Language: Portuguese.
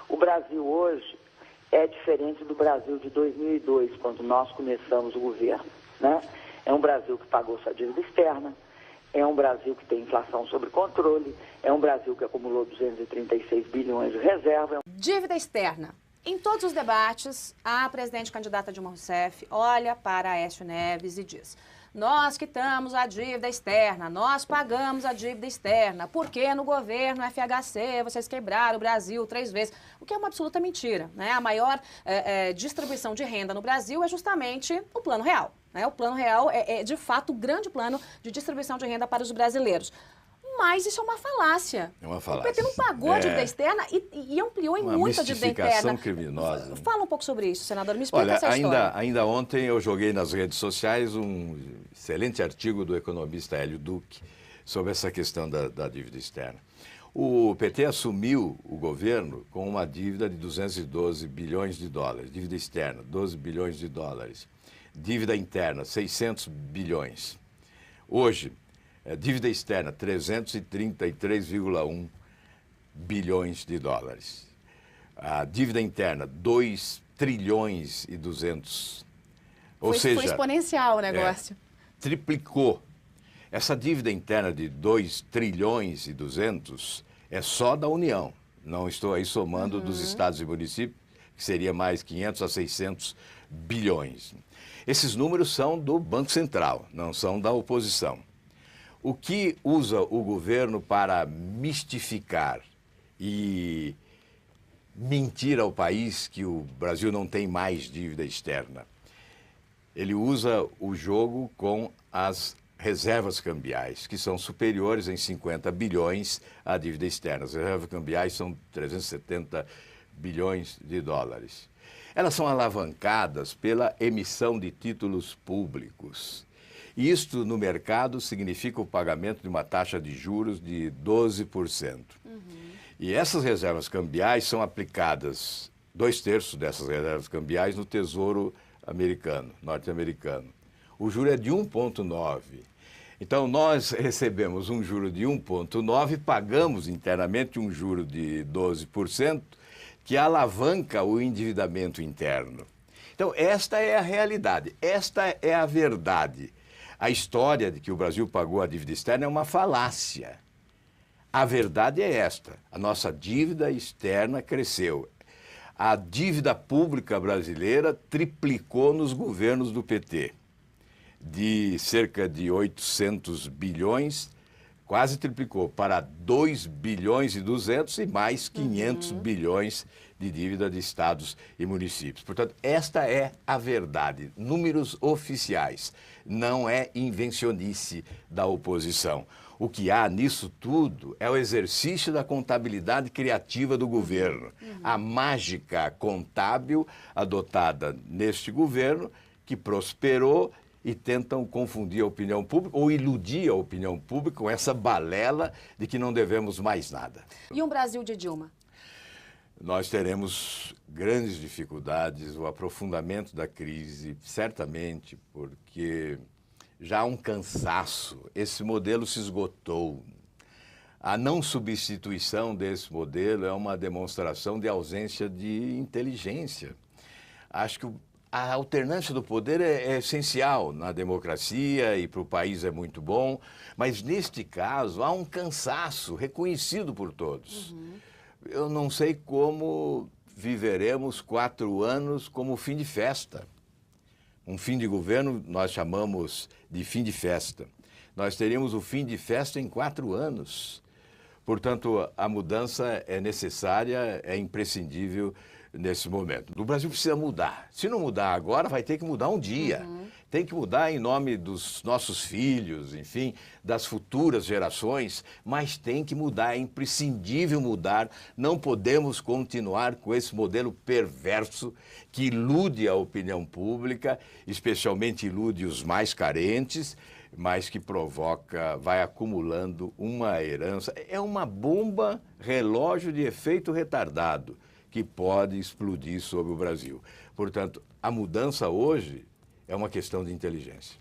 O Brasil hoje é diferente do Brasil de 2002, quando nós começamos o governo, né? É um Brasil que pagou sua dívida externa, é um Brasil que tem inflação sob controle, é um Brasil que acumulou 236 bilhões de reserva. Dívida externa. Em todos os debates, a presidente candidata Dilma Rousseff olha para Aécio Neves e diz: nós quitamos a dívida externa, nós pagamos a dívida externa, porque no governo FHC vocês quebraram o Brasil 3 vezes, o que é uma absoluta mentira, né? A maior distribuição de renda no Brasil é justamente o Plano Real, né? O Plano Real é de fato o grande plano de distribuição de renda para os brasileiros. Mas isso é uma falácia. É uma falácia. O PT não pagou a dívida externa e ampliou em muito a dívida interna. Uma mistificação criminosa. Fala um pouco sobre isso, senador. Me explica essa história. Ainda ontem eu joguei nas redes sociais um excelente artigo do economista Hélio Duque sobre essa questão da dívida externa. O PT assumiu o governo com uma dívida de 212 bilhões de dólares. Dívida externa, 12 bilhões de dólares. Dívida interna, 600 bilhões. Hoje, dívida externa, 333,1 bilhões de dólares. A dívida interna, 2 trilhões e 200. Ou seja, foi exponencial o negócio. Triplicou. Essa dívida interna de 2 trilhões e 200 é só da União. Não estou aí somando dos estados e municípios, que seria mais 500 a 600 bilhões. Esses números são do Banco Central, não são da oposição. O que usa o governo para mistificar e mentir ao país que o Brasil não tem mais dívida externa? Ele usa o jogo com as reservas cambiais, que são superiores em 50 bilhões à dívida externa. As reservas cambiais são 370 bilhões de dólares. Elas são alavancadas pela emissão de títulos públicos. Isto, no mercado, significa o pagamento de uma taxa de juros de 12%. E essas reservas cambiais são aplicadas, 2/3 dessas reservas cambiais, no Tesouro americano, norte-americano. O juro é de 1,9%. Então, nós recebemos um juro de 1,9% e pagamos internamente um juro de 12%, que alavanca o endividamento interno. Então, esta é a realidade, esta é a verdade. A história de que o Brasil pagou a dívida externa é uma falácia. A verdade é esta: a nossa dívida externa cresceu. A dívida pública brasileira triplicou nos governos do PT. De cerca de 800 bilhões, quase triplicou para 2 bilhões e 200 e mais 500 bilhões de dívida de estados e municípios. Portanto, esta é a verdade, números oficiais, não é invencionice da oposição. O que há nisso tudo é o exercício da contabilidade criativa do governo, a mágica contábil adotada neste governo, que prosperou e tentam confundir a opinião pública ou iludir a opinião pública com essa balela de que não devemos mais nada. E um Brasil de Dilma? Nós teremos grandes dificuldades, o aprofundamento da crise, certamente, porque já há um cansaço, esse modelo se esgotou. A não substituição desse modelo é uma demonstração de ausência de inteligência. Acho que a alternância do poder é essencial na democracia e para o país é muito bom, mas neste caso há um cansaço reconhecido por todos. Eu não sei como viveremos 4 anos como fim de festa. Um fim de governo nós chamamos de fim de festa. Nós teríamos o fim de festa em 4 anos. Portanto, a mudança é necessária, é imprescindível nesse momento. O Brasil precisa mudar. Se não mudar agora, vai ter que mudar um dia. Tem que mudar em nome dos nossos filhos, enfim, das futuras gerações, mas tem que mudar, é imprescindível mudar. Não podemos continuar com esse modelo perverso que ilude a opinião pública, especialmente ilude os mais carentes, mas que provoca, vai acumulando uma herança. É uma bomba relógio de efeito retardado que pode explodir sobre o Brasil. Portanto, a mudança hoje é uma questão de inteligência.